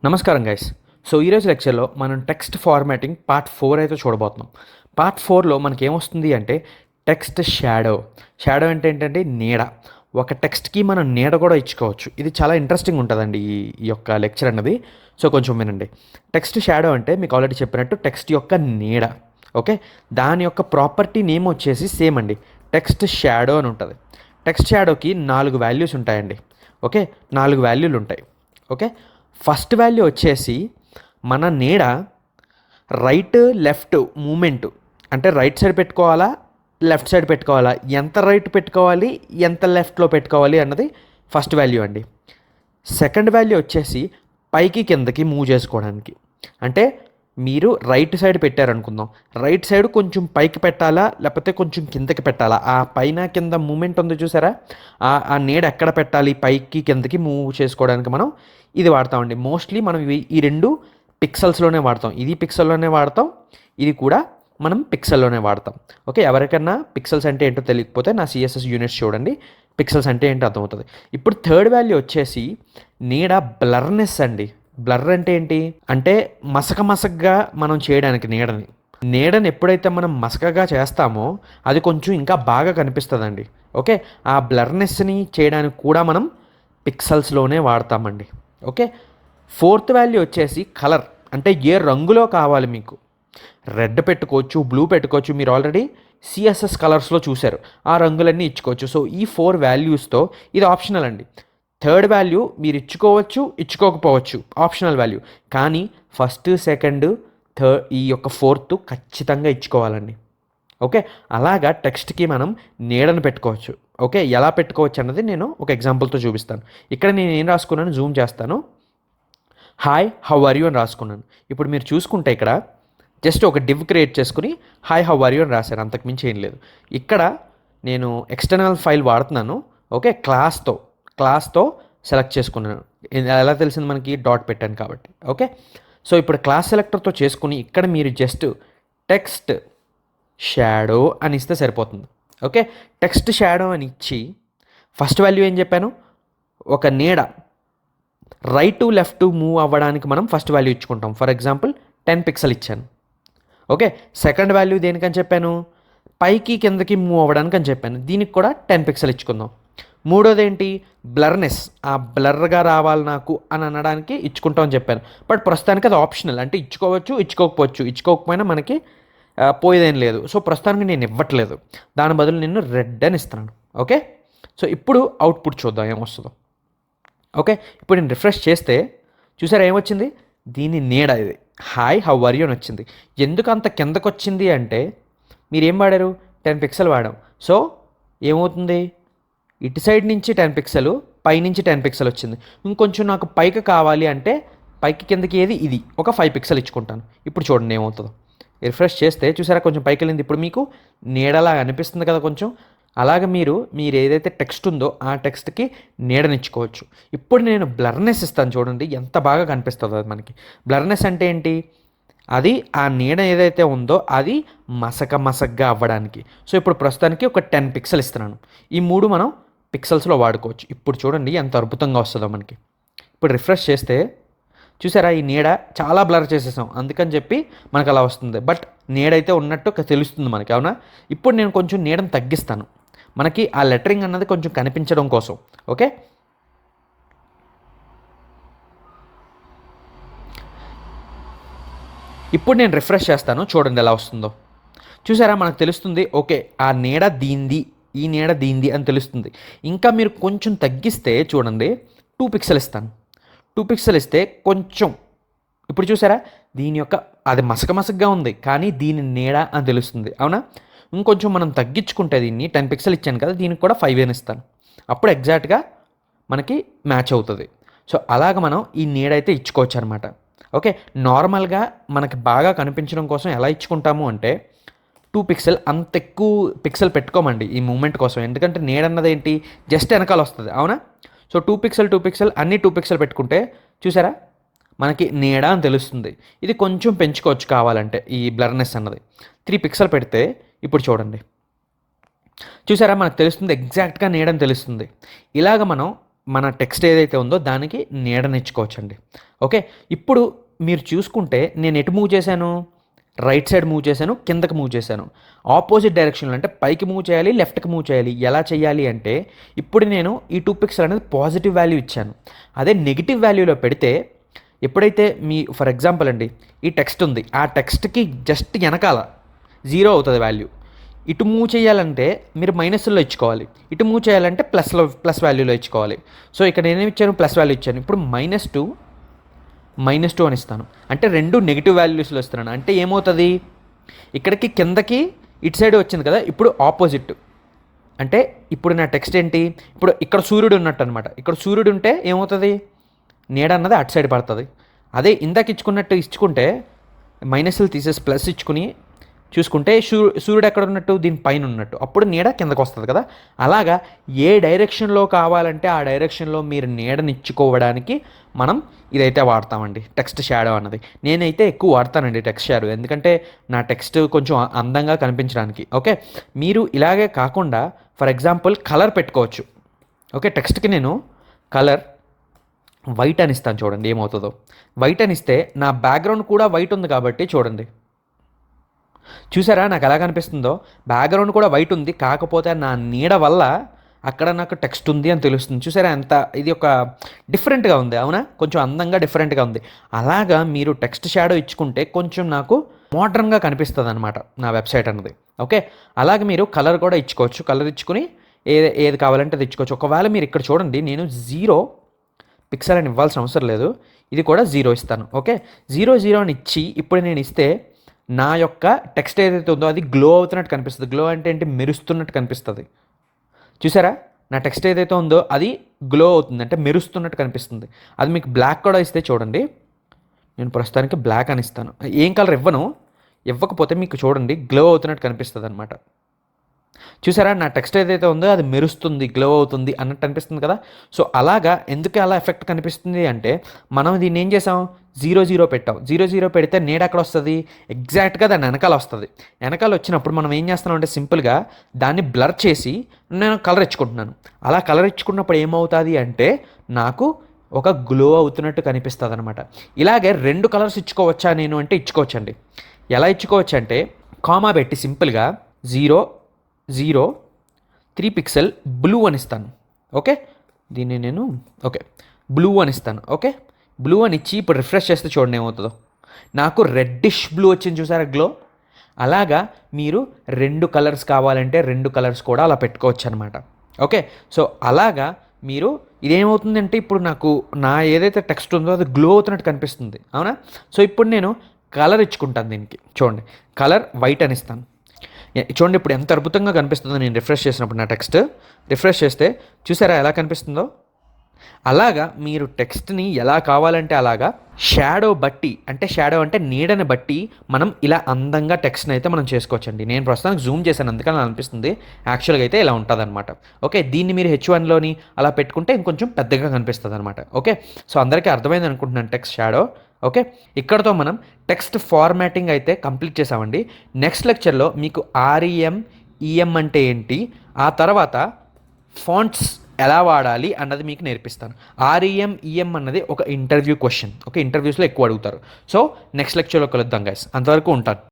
నమస్కారం guys. So ఈరోజు లెక్చర్లో మనం టెక్స్ట్ ఫార్మాటింగ్ పార్ట్ 4 అయితే చూడబోతున్నాం. పార్ట్ 4లో మనకి ఏమొస్తుంది అంటే టెక్స్ట్ షాడో. షాడో అంటే ఏంటంటే నీడ. ఒక టెక్స్ట్కి మనం నీడ కూడా ఇచ్చుకోవచ్చు. ఇది చాలా ఇంట్రెస్టింగ్ ఉంటుందండి ఈ యొక్క లెక్చర్ అన్నది. సో కొంచెం వినండి. టెక్స్ట్ షాడో అంటే మీకు ఆల్రెడీ చెప్పినట్టు టెక్స్ట్ యొక్క నీడ. ఓకే, దాని యొక్క ప్రాపర్టీ నేమ్ వచ్చేసి సేమ్ అండి, టెక్స్ట్ షాడో అని ఉంటుంది. టెక్స్ట్ షాడోకి 4 వాల్యూస్ ఉంటాయండి. ఓకే, 4 వాల్యూలు ఉంటాయి. ఓకే, ఫస్ట్ వాల్యూ వచ్చేసి మన నీడ రైట్ లెఫ్ట్ మూమెంట్, అంటే రైట్ సైడ్ పెట్టుకోవాలా లెఫ్ట్ సైడ్ పెట్టుకోవాలా, ఎంత రైట్ పెట్టుకోవాలి ఎంత లెఫ్ట్లో పెట్టుకోవాలి అన్నది ఫస్ట్ వాల్యూ అండి. సెకండ్ వాల్యూ వచ్చేసి పైకి కిందకి మూవ్ చేసుకోవడానికి, అంటే మీరు రైట్ సైడ్ పెట్టారనుకుందాం, రైట్ సైడ్ కొంచెం పైకి పెట్టాలా లేకపోతే కొంచెం కిందకి పెట్టాలా, ఆ పైన కింద మూమెంట్ ఉంది చూసారా, ఆ నీడ ఎక్కడ పెట్టాలి పైకి కిందకి మూవ్ చేసుకోవడానికి మనం ఇది వాడతామండి. మోస్ట్లీ మనం ఈ రెండు పిక్సెల్స్లోనే వాడతాం. ఇది పిక్సెల్లోనే వాడతాం, ఇది కూడా మనం పిక్సెల్లోనే వాడతాం. ఓకే, ఎవరికైనా పిక్సెల్స్ అంటే ఏంటో తెలియకపోతే నా సిఎస్ఎస్ యూనిట్స్ చూడండి, పిక్సెల్స్ అంటే ఏంటో అర్థమవుతుంది. ఇప్పుడు థర్డ్ వాల్యూ వచ్చేసి నీడ బ్లర్నెస్ అండి. బ్లర్ అంటే ఏంటి అంటే మసకగా మనం చేయడానికి నీడని ఎప్పుడైతే మనం మసకగా చేస్తామో అది కొంచెం ఇంకా బాగా కనిపిస్తుందండి. ఓకే, ఆ బ్లర్నెస్ని చేయడానికి కూడా మనం పిక్సెల్స్లోనే వాడతామండి. ఓకే, ఫోర్త్ వాల్యూ వచ్చేసి కలర్, అంటే ఏ రంగులో కావాలి మీకు, రెడ్ పెట్టుకోవచ్చు, బ్లూ పెట్టుకోవచ్చు. మీరు ఆల్రెడీ సిఎస్ఎస్ కలర్స్లో చూశారు, ఆ రంగులన్నీ ఇచ్చుకోవచ్చు. సో ఈ 4 వాల్యూస్తో ఇది ఆప్షనల్ అండి. థర్డ్ వాల్యూ మీరు ఇచ్చుకోవచ్చు, ఇచ్చుకోకపోవచ్చు, ఆప్షనల్ వాల్యూ. కానీ ఫస్ట్ సెకండ్ థర్డ్ ఈ యొక్క ఫోర్త్ ఖచ్చితంగా ఇచ్చుకోవాలండి. ఓకే, అలాగా టెక్స్ట్కి మనం నీడను పెట్టుకోవచ్చు. ఓకే, ఎలా పెట్టుకోవచ్చు అన్నది నేను ఒక ఎగ్జాంపుల్తో చూపిస్తాను. ఇక్కడ నేను ఏం రాసుకున్నాను, జూమ్ చేస్తాను. హాయ్ హౌ ఆర్ యూ అని రాసుకున్నాను. ఇప్పుడు మీరు చూసుకుంటే ఇక్కడ జస్ట్ ఒక డివ్ క్రియేట్ చేసుకుని హాయ్ హౌ ఆర్ యూ అని రాశాను, అంతకుమించి ఏం లేదు. ఇక్కడ నేను ఎక్స్టర్నల్ ఫైల్ వాడుతున్నాను. ఓకే, క్లాస్తో సెలెక్ట్ చేసుకున్నాను. ఎలా తెలిసింది మనకి, డాట్ పెట్టాను కాబట్టి. ఓకే, సో ఇప్పుడు క్లాస్ సెలెక్టర్తో చేసుకుని ఇక్కడ మీరు జస్ట్ టెక్స్ట్ షాడో అని ఇస్తే సరిపోతుంది. ఓకే, టెక్స్ట్ షాడో అని ఇచ్చి ఫస్ట్ వాల్యూ ఏం చెప్పాను, ఒక నీడ రైట్ టు లెఫ్ట్ మూవ్ అవ్వడానికి మనం ఫస్ట్ వాల్యూ ఇచ్చుకుంటాం. ఫర్ ఎగ్జాంపుల్ 10 పిక్సెల్ ఇచ్చాను. ఓకే, సెకండ్ వాల్యూ దేనికని చెప్పాను, పైకి కిందకి మూవ్ అవ్వడానికి అని చెప్పాను, దీనికి కూడా 10 పిక్సెల్ ఇచ్చుకుందాం. మూడోది ఏంటి, బ్లర్నెస్, ఆ బ్లర్గా రావాలి నాకు అని అనడానికి ఇచ్చుకుంటామని చెప్పాను. బట్ ప్రస్తుతానికి అది ఆప్షనల్, అంటే ఇచ్చుకోవచ్చు, ఇచ్చుకోకపోవచ్చు. ఇచ్చుకోకపోయినా మనకి పోయేదేం లేదు. సో ప్రస్తుతానికి నేను ఇవ్వట్లేదు, దాని బదులు నేను రెడ్ అని ఇస్తున్నాను. ఓకే, సో ఇప్పుడు అవుట్పుట్ చూద్దాం ఏమొస్తుందో. ఓకే, ఇప్పుడు నేను రిఫ్రెష్ చేస్తే చూసారా ఏమొచ్చింది, దీని నీడ ఇది హాయ్ హౌ ఆర్ యూ అని వచ్చింది. ఎందుకు అంత కిందకు వచ్చింది అంటే మీరు ఏం వాడారు, 10 పిక్సెల్ వాడాం. సో ఏమవుతుంది, ఇటు సైడ్ నుంచి 10 పిక్సెల్, పైనుంచి 10 పిక్సెల్ వచ్చింది. ఇంకొంచెం నాకు పైకి కావాలి అంటే పైకి కిందకి ఏది ఇది ఒక 5 పిక్సెల్ ఇచ్చుకుంటాను. ఇప్పుడు చూడండి ఏమవుతుందో. రిఫ్రెష్ చేస్తే చూసారా కొంచెం పైకి వెళ్ళింది. ఇప్పుడు మీకు నీడలా అనిపిస్తుంది కదా కొంచెం. అలాగ మీరు ఏదైతే టెక్స్ట్ ఉందో ఆ టెక్స్ట్కి నీడనిచ్చుకోవచ్చు. ఇప్పుడు నేను బ్లర్నెస్ ఇస్తాను, చూడండి ఎంత బాగా కనిపిస్తుందో అది మనకి. బ్లర్నెస్ అంటే ఏంటి, అది ఆ నీడ ఏదైతే ఉందో అది మసకగా అవ్వడానికి. సో ఇప్పుడు ప్రస్తుతానికి ఒక 10 పిక్సెల్ ఇస్తున్నాను. ఈ 3 మనం పిక్సెల్స్లో వాడుకోవచ్చు. ఇప్పుడు చూడండి ఎంత అద్భుతంగా వస్తుందో మనకి. ఇప్పుడు రిఫ్రెష్ చేస్తే చూసారా ఈ నీడ చాలా బ్లర్ చేసేసాం, అందుకని చెప్పి మనకు అలా వస్తుంది. బట్ నీడైతే ఉన్నట్టు తెలుస్తుంది మనకి, అవునా. ఇప్పుడు నేను కొంచెం నీడను తగ్గిస్తాను, మనకి ఆ లెటరింగ్ అన్నది కొంచెం కనిపించడం కోసం. ఓకే, ఇప్పుడు నేను రిఫ్రెష్ చేస్తాను, చూడండి ఎలా వస్తుందో. చూసారా మనకు తెలుస్తుంది. ఓకే, ఆ నీడ దీంది, ఈ నీడ దీంది అని తెలుస్తుంది. ఇంకా మీరు కొంచెం తగ్గిస్తే చూడండి 2 పిక్సెల్ ఇస్తాను. 2 పిక్సెల్ ఇస్తే కొంచెం ఇప్పుడు చూసారా దీని యొక్క అది మసకగా ఉంది, కానీ దీని నీడ అని తెలుస్తుంది, అవునా. ఇంకొంచెం మనం తగ్గించుకుంటే దీన్ని 10 పిక్సెల్ ఇచ్చాను కదా, దీనికి కూడా 5 అని ఇస్తాను. అప్పుడు ఎగ్జాక్ట్గా మనకి మ్యాచ్ అవుతుంది. సో అలాగ మనం ఈ నీడ అయితే ఇచ్చుకోవచ్చు అనమాట. ఓకే, నార్మల్గా మనకి బాగా కనిపించడం కోసం ఎలా ఇచ్చుకుంటాము అంటే 2 పిక్సెల్, అంత ఎక్కువ పిక్సెల్ పెట్టుకోమండి ఈ మూమెంట్ కోసం. ఎందుకంటే నీడ అన్నది ఏంటి, జస్ట్ వెనకాల వస్తుంది, అవునా. సో 2 పిక్సెల్ అన్నీ 2 పిక్సెల్ పెట్టుకుంటే చూసారా మనకి నీడ అని తెలుస్తుంది. ఇది కొంచెం పెంచుకోవచ్చు కావాలంటే ఈ బ్లర్నెస్ అన్నది. 3 పిక్సెల్ పెడితే ఇప్పుడు చూడండి చూసారా మనకు తెలుస్తుంది, ఎగ్జాక్ట్గా నీడని తెలుస్తుంది. ఇలాగ మనం మన టెక్స్ట్ ఏదైతే ఉందో దానికి నీడనిచ్చుకోవచ్చండి. ఓకే. ఇప్పుడు మీరు చూసుకుంటే నేను ఎటు మూవ్ చేశాను? రైట్ సైడ్ మూవ్ చేశాను, కిందకి మూవ్ చేశాను. ఆపోజిట్ డైరెక్షన్‌లో అంటే పైకి మూవ్ చేయాలి, లెఫ్ట్‌కి మూవ్ చేయాలి. ఎలా చేయాలి అంటే ఇప్పుడు నేను ఈ 2 పిక్సెల్ అనేది పాజిటివ్ వాల్యూ ఇచ్చాను. అదే నెగెటివ్ వాల్యూలో పెడితే ఎప్పుడైతే ఫర్ ఎగ్జాంపుల్ అండి ఈ టెక్స్ట్ ఉంది. ఆ టెక్స్ట్‌కి జస్ట్ వెనకాల 0 అవుతది వాల్యూ. ఇటు మూవ్ చేయాలంటే మీరు మైనస్‌లో ఇచ్చుకోవాలి. ఇటు మూవ్ చేయాలంటే ప్లస్ వాల్యూలో ఇచ్చుకోవాలి. సో ఇక్కడ నేనేమి ఇచ్చాను? ప్లస్ వాల్యూ ఇచ్చాను. ఇప్పుడు -2 అని ఇస్తాను. అంటే 2 నెగిటివ్ వాల్యూస్లో ఇస్తున్నాను. అంటే ఏమవుతుంది? ఇక్కడికి కిందకి ఇటు సైడ్ వచ్చింది కదా, ఇప్పుడు ఆపోజిట్. అంటే ఇప్పుడు నా టెక్స్ట్ ఏంటి? ఇప్పుడు ఇక్కడ సూర్యుడు ఉన్నట్టు అనమాట. ఇక్కడ సూర్యుడు ఉంటే ఏమవుతుంది? నీడ అన్నది అటు సైడ్ పడుతుంది. అదే ఇందాక ఇచ్చుకుంటే మైనస్లు తీసేసి ప్లస్ ఇచ్చుకుని చూసుకుంటే సూర్యుడు ఎక్కడ ఉన్నట్టు? దీని పైన ఉన్నట్టు. అప్పుడు నీడ కిందకు వస్తుంది కదా. అలాగా ఏ డైరెక్షన్లో కావాలంటే ఆ డైరెక్షన్లో మీరు నీడనిచ్చుకోవడానికి మనం ఇదైతే వాడతామండి, టెక్స్ట్ షాడో అన్నది. నేనైతే ఎక్కువ వాడతానండి టెక్స్ట్ షాడో, ఎందుకంటే నా టెక్స్ట్ కొంచెం అందంగా కనిపించడానికి. ఓకే. మీరు ఇలాగే కాకుండా ఫర్ ఎగ్జాంపుల్ కలర్ పెట్టుకోవచ్చు. ఓకే. టెక్స్ట్కి నేను కలర్ వైట్ అని ఇస్తాను. చూడండి ఏమవుతుందో. వైట్ అని ఇస్తే నా బ్యాక్గ్రౌండ్ కూడా వైట్ ఉంది కాబట్టి చూడండి, చూసారా నాకు ఎలా కనిపిస్తుందో? బ్యాక్గ్రౌండ్ కూడా వైట్ ఉంది, కాకపోతే నా నీడ వల్ల అక్కడ నాకు టెక్స్ట్ ఉంది అని తెలుస్తుంది. చూసారా ఎంత ఇది ఒక డిఫరెంట్గా ఉంది, అవునా? కొంచెం అందంగా డిఫరెంట్గా ఉంది. అలాగా మీరు టెక్స్ట్ షాడో ఇచ్చుకుంటే కొంచెం నాకు మోడర్న్గా కనిపిస్తుంది అనమాట నా వెబ్సైట్ అన్నది. ఓకే. అలాగే మీరు కలర్ కూడా ఇచ్చుకోవచ్చు. కలర్ ఇచ్చుకుని ఏది కావాలంటే అది ఇచ్చుకోవచ్చు. ఒకవేళ మీరు ఇక్కడ చూడండి, నేను 0 పిక్సెల్ అని ఇవ్వాల్సిన అవసరం లేదు. ఇది కూడా 0 ఇస్తాను. ఓకే. 0 అని ఇచ్చి ఇప్పుడు నేను ఇస్తే నా యొక్క టెక్స్ట్ ఏదైతే ఉందో అది గ్లో అవుతున్నట్టు కనిపిస్తుంది. గ్లో అంటే ఏంటి? మెరుస్తున్నట్టు కనిపిస్తుంది. చూసారా? నా టెక్స్ట్ ఏదైతే ఉందో అది గ్లో అవుతుంది, అంటే మెరుస్తున్నట్టు కనిపిస్తుంది. అది మీకు బ్లాక్ కూడా ఇస్తే చూడండి, నేను ప్రస్తుతానికి బ్లాక్ అని ఇస్తాను. ఏం కలర్ ఇవ్వకపోతే మీకు చూడండి గ్లో అవుతున్నట్టు కనిపిస్తుంది అనమాట. చూసారా? నా టెక్స్ట్ ఏదైతే ఉందో అది మెరుస్తుంది, గ్లో అవుతుంది అన్నట్టు అనిపిస్తుంది కదా. సో అలాగా ఎందుకు అలా ఎఫెక్ట్ కనిపిస్తుంది అంటే మనం దీన్ని ఏం చేసాం? 0 పెట్టాం. 0 పెడితే నీడ ఎక్కడ వస్తుంది? ఎగ్జాక్ట్గా దాని వెనకాల వస్తుంది. వెనకాల వచ్చినప్పుడు మనం ఏం చేస్తున్నాం అంటే సింపుల్గా దాన్ని బ్లర్ చేసి నేను కలర్ ఇచ్చుకుంటున్నాను. అలా కలర్ ఇచ్చుకున్నప్పుడు ఏమవుతుంది అంటే నాకు ఒక గ్లో అవుతున్నట్టు కనిపిస్తుంది అనమాట. ఇలాగే 2 కలర్స్ ఇచ్చుకోవచ్చా నేను అంటే ఇచ్చుకోవచ్చండి. ఎలా ఇచ్చుకోవచ్చు అంటే కామా పెట్టి సింపుల్గా 0 3 పిక్సెల్ బ్లూ అని ఇస్తాను. ఓకే. దీన్ని నేను బ్లూ అని ఇస్తాను. ఓకే. బ్లూ అని ఇచ్చి ఇప్పుడు రిఫ్రెష్ చేస్తే చూడండి ఏమవుతుందో. నాకు రెడ్డిష్ బ్లూ వచ్చింది, చూసారా గ్లో. అలాగా మీరు 2 కలర్స్ కావాలంటే 2 కలర్స్ కూడా అలా పెట్టుకోవచ్చు అనమాట. ఓకే. సో అలాగా మీరు ఇదేమవుతుందంటే ఇప్పుడు నాకు నా ఏదైతే టెక్స్ట్ ఉందో అది గ్లో అవుతున్నట్టు కనిపిస్తుంది, అవునా? సో ఇప్పుడు నేను కలర్ ఇచ్చుకుంటాను దీనికి. చూడండి కలర్ వైట్ అని ఇస్తాను. చూడండి ఇప్పుడు ఎంత అద్భుతంగా కనిపిస్తుందో. నేను రిఫ్రెష్ చేసినప్పుడు నా టెక్స్ట్ రిఫ్రెష్ చేస్తే చూసారా ఎలా కనిపిస్తుందో? అలాగా మీరు టెక్స్ట్ని ఎలా కావాలంటే అలాగా షాడో అంటే నీడని బట్టి మనం ఇలా అందంగా టెక్స్ట్ని అయితే మనం చేసుకోవచ్చండి. నేను ప్రస్తుతానికి జూమ్ చేశాను అందుకని అనిపిస్తుంది, యాక్చువల్గా అయితే ఇలా ఉంటుంది అనమాట. ఓకే. దీన్ని మీరు H1లోని అలా పెట్టుకుంటే ఇంకొంచెం పెద్దగా కనిపిస్తుంది అనమాట. ఓకే. సో అందరికీ అర్థమైంది అనుకుంటున్నాను టెక్స్ట్ షాడో. ఓకే. ఇక్కడతో మనం టెక్స్ట్ ఫార్మాటింగ్ అయితే కంప్లీట్ చేసామండి. నెక్స్ట్ లెక్చర్లో మీకు REM EM అంటే ఏంటి, ఆ తర్వాత ఫాంట్స్ ఎలా వాడాలి అన్నది మీకు నేర్పిస్తాను. REM EM అన్నది ఒక ఇంటర్వ్యూ క్వశ్చన్. ఓకే. ఇంటర్వ్యూస్లో ఎక్కువ అడుగుతారు. సో నెక్స్ట్ లెక్చర్లో కలుద్దాం గైస్. అంతవరకు ఉంటాను.